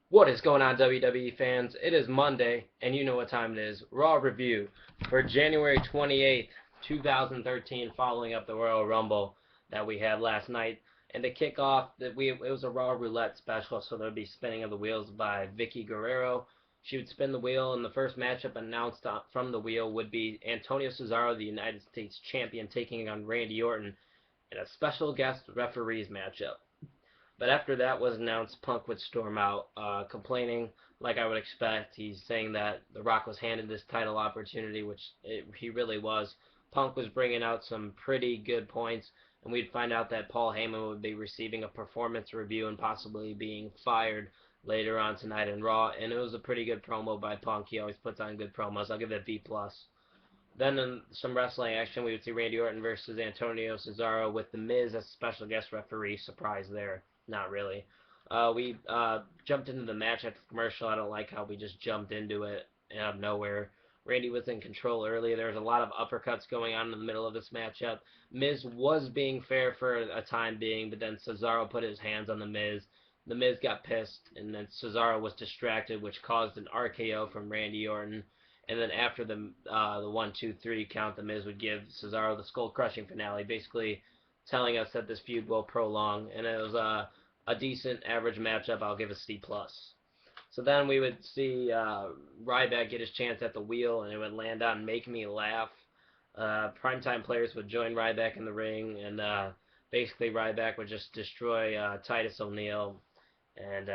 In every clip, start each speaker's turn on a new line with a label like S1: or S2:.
S1: What is going on, WWE fans? It is Monday, and you know what time it is. Raw review for January 28th, 2013, following up the Royal Rumble that we had last night. And to kick off, it was a Raw Roulette special, so there would be spinning of the wheels by Vicky Guerrero. She would spin the wheel, and the first matchup announced from the wheel would be Antonio Cesaro, the United States Champion, taking on Randy Orton in a special guest referees matchup. But after that was announced, Punk would storm out, complaining like I would expect. He's saying that The Rock was handed this title opportunity, which he really was. Punk was bringing out some pretty good points, and we'd find out that Paul Heyman would be receiving a performance review and possibly being fired later on tonight in Raw. And it was a pretty good promo by Punk. He always puts on good promos. I'll give it a B plus. Then in some wrestling action, we would see Randy Orton versus Antonio Cesaro with The Miz as special guest referee. Surprise there. Not really. We jumped into the match at the commercial. I don't like how we just jumped into it out of nowhere. Randy was in control earlier. There was a lot of uppercuts going on in the middle of this matchup. Miz was being fair for a time being, but then Cesaro put his hands on the Miz. The Miz got pissed, and then Cesaro was distracted, which caused an RKO from Randy Orton. And then after the 1, 2, 3 count, the Miz would give Cesaro the skull crushing finale, basically telling us that this feud will prolong. And it was a decent average matchup. I'll give a C plus. So then we would see Ryback get his chance at the wheel, and it would land on Make Me Laugh. Primetime players would join Ryback in the ring, and basically Ryback would just destroy Titus O'Neil, and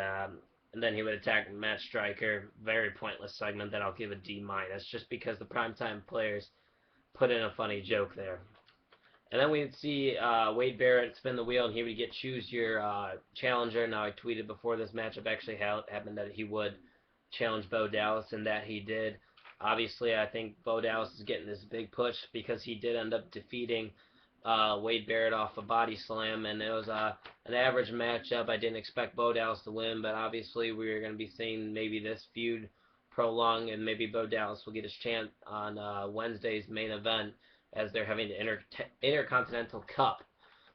S1: and then he would attack Matt Striker. Very pointless segment that I'll give a D minus, just because the primetime players put in a funny joke there. And then we'd see Wade Barrett spin the wheel, and he would get choose your challenger. Now, I tweeted before this matchup actually happened that he would challenge Bo Dallas, and that he did. Obviously, I think Bo Dallas is getting this big push because he did end up defeating Wade Barrett off a body slam, and it was an average matchup. I didn't expect Bo Dallas to win, but obviously we were going to be seeing maybe this feud prolong, and maybe Bo Dallas will get his chance on Wednesday's main event as they're having the Intercontinental Cup.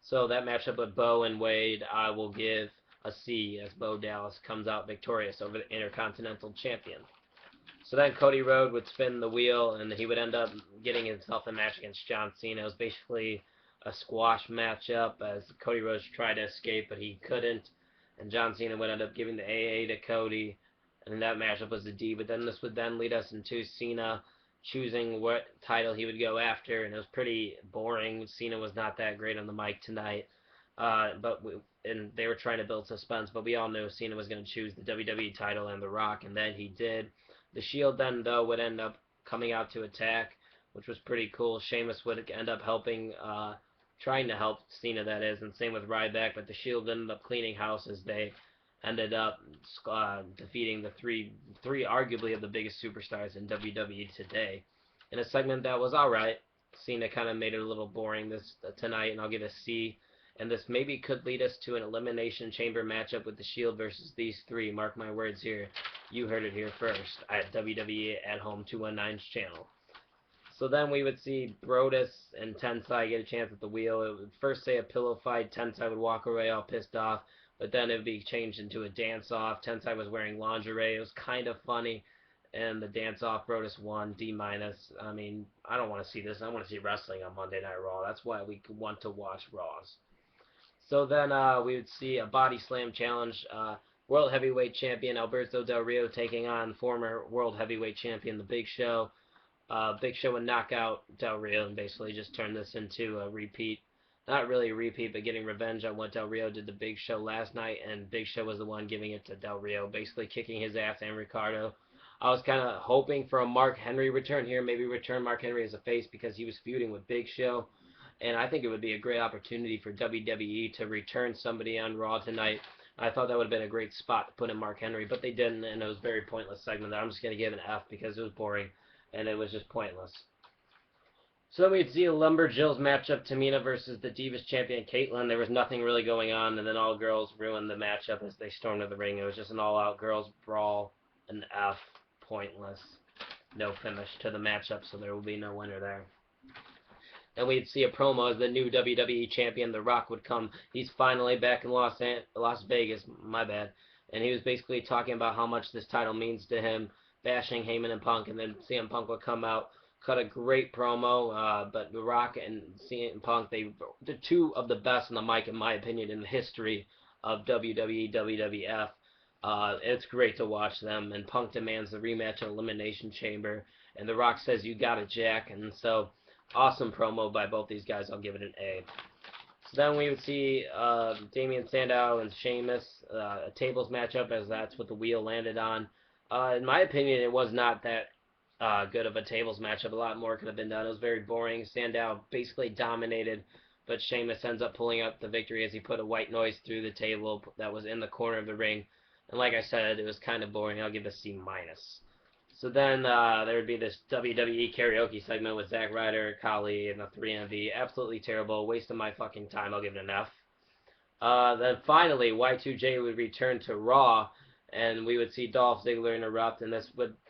S1: So that matchup with Bo and Wade, I will give a C, as Bo Dallas comes out victorious over the Intercontinental Champion. So then Cody Rhodes would spin the wheel, and he would end up getting himself a match against John Cena. It was basically a squash matchup as Cody Rhodes tried to escape, but he couldn't. And John Cena would end up giving the AA to Cody, and that matchup was a D. But then this would then lead us into Cena choosing what title he would go after, and it was pretty boring. Cena was not that great on the mic tonight, and they were trying to build suspense, but we all knew Cena was going to choose the WWE title and The Rock, and then he did. The Shield then, though, would end up coming out to attack, which was pretty cool. Sheamus would end up helping, trying to help Cena, that is, and same with Ryback, but the Shield ended up cleaning house as they ended up defeating the three arguably of the biggest superstars in WWE today. In a segment that was alright, Cena kind of made it a little boring this tonight, and I'll give it a C. And this maybe could lead us to an Elimination Chamber matchup with the Shield versus these three. Mark my words here. You heard it here first at WWE at Home 219's channel. So then we would see Brodus and Tensai get a chance at the wheel. It would first say a pillow fight. Tensai would walk away all pissed off, but then it would be changed into a dance-off. Tensai was wearing lingerie. It was kind of funny, and the dance-off, Brodus won, D minus. I mean, I don't want to see this. I want to see wrestling on Monday Night Raw. That's why we want to watch Raws. So then we would see a body slam challenge. World Heavyweight Champion Alberto Del Rio taking on former World Heavyweight Champion The Big Show. Big Show would knock out Del Rio and basically just turn this into a repeat. Not really a repeat, but getting revenge on what Del Rio did to Big Show last night, and Big Show was the one giving it to Del Rio, basically kicking his ass and Ricardo. I was kind of hoping for a Mark Henry return here, maybe return Mark Henry as a face because he was feuding with Big Show. And I think it would be a great opportunity for WWE to return somebody on Raw tonight. I thought that would have been a great spot to put in Mark Henry, but they didn't, and it was a very pointless segment that I'm just going to give an F because it was boring, and it was just pointless. So then we'd see a Lumberjills matchup, Tamina versus the Divas champion Caitlyn. There was nothing really going on, and then all girls ruined the matchup as they stormed to the ring. It was just an all-out girls brawl, an F, pointless, no finish to the matchup, so there will be no winner there. And we'd see a promo as the new WWE champion, The Rock, would come. He's finally back in Las Vegas, my bad. and he was basically talking about how much this title means to him, bashing Heyman and Punk, and then CM Punk would come out, cut a great promo. But The Rock and CM Punk, the two of the best on the mic, in my opinion, in the history of WWE, WWF. It's great to watch them, and Punk demands the rematch in Elimination Chamber, and The Rock says, "You got it, Jack," and so awesome promo by both these guys. I'll give it an A. So then we would see Damian Sandow and Sheamus, a tables matchup, as that's what the wheel landed on. In my opinion, it was not that good of a tables matchup. A lot more could have been done. It was very boring. Sandow basically dominated, but Sheamus ends up pulling up the victory as he put a white noise through the table that was in the corner of the ring. And like I said, it was kind of boring. I'll give it a C minus. So then there would be this WWE karaoke segment with Zack Ryder, Khali, and the 3MV. Absolutely terrible. Waste of my fucking time. I'll give it an F. Then finally, Y2J would return to Raw, and we would see Dolph Ziggler interrupt, and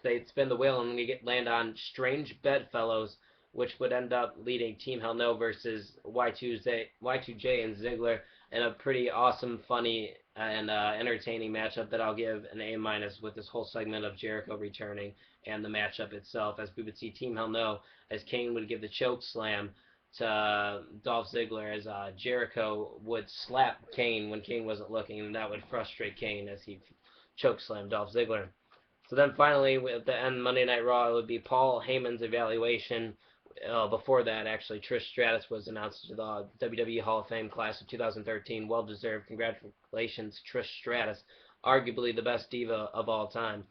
S1: they'd spin the wheel, and we land on Strange Bedfellows, which would end up leading Team Hell No versus Y2J and Ziggler in a pretty awesome, funny, and entertaining matchup that I'll give an A minus, with this whole segment of Jericho returning and the matchup itself, as we would see Team Hell No, as Kane would give the choke slam to Dolph Ziggler, as Jericho would slap Kane when Kane wasn't looking, and that would frustrate Kane as he chokeslammed Dolph Ziggler. So then finally, at the end of Monday Night Raw, it would be Paul Heyman's evaluation. Before that, actually, Trish Stratus was announced to the WWE Hall of Fame class of 2013. Well deserved. Congratulations, Trish Stratus, arguably the best diva of all time.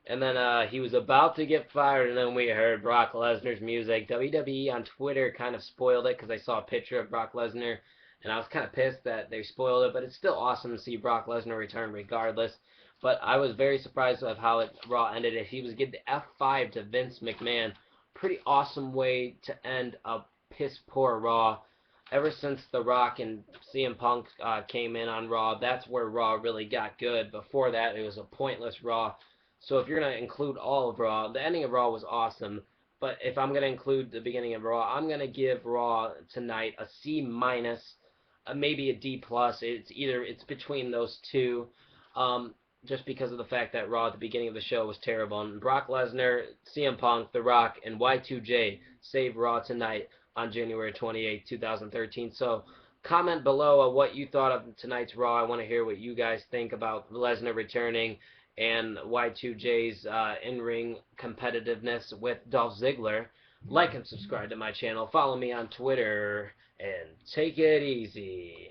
S1: And then he was about to get fired, and then we heard Brock Lesnar's music. WWE on Twitter kind of spoiled it because I saw a picture of Brock Lesnar, and I was kind of pissed that they spoiled it, but it's still awesome to see Brock Lesnar return regardless. But I was very surprised of how Raw ended. He was giving the F5 to Vince McMahon. Pretty awesome way to end a piss poor Raw. Ever since The Rock and CM Punk came in on Raw, that's where Raw really got good. Before that, it was a pointless Raw. So if you're going to include all of Raw, the ending of Raw was awesome. But if I'm going to include the beginning of Raw, I'm going to give Raw tonight a C minus, maybe a D plus. It's between those two. Just because of the fact that Raw at the beginning of the show was terrible. And Brock Lesnar, CM Punk, The Rock, and Y2J saved Raw tonight on January 28, 2013. So comment below what you thought of tonight's Raw. I want to hear what you guys think about Lesnar returning and Y2J's in-ring competitiveness with Dolph Ziggler. Like and subscribe to my channel. Follow me on Twitter, and take it easy.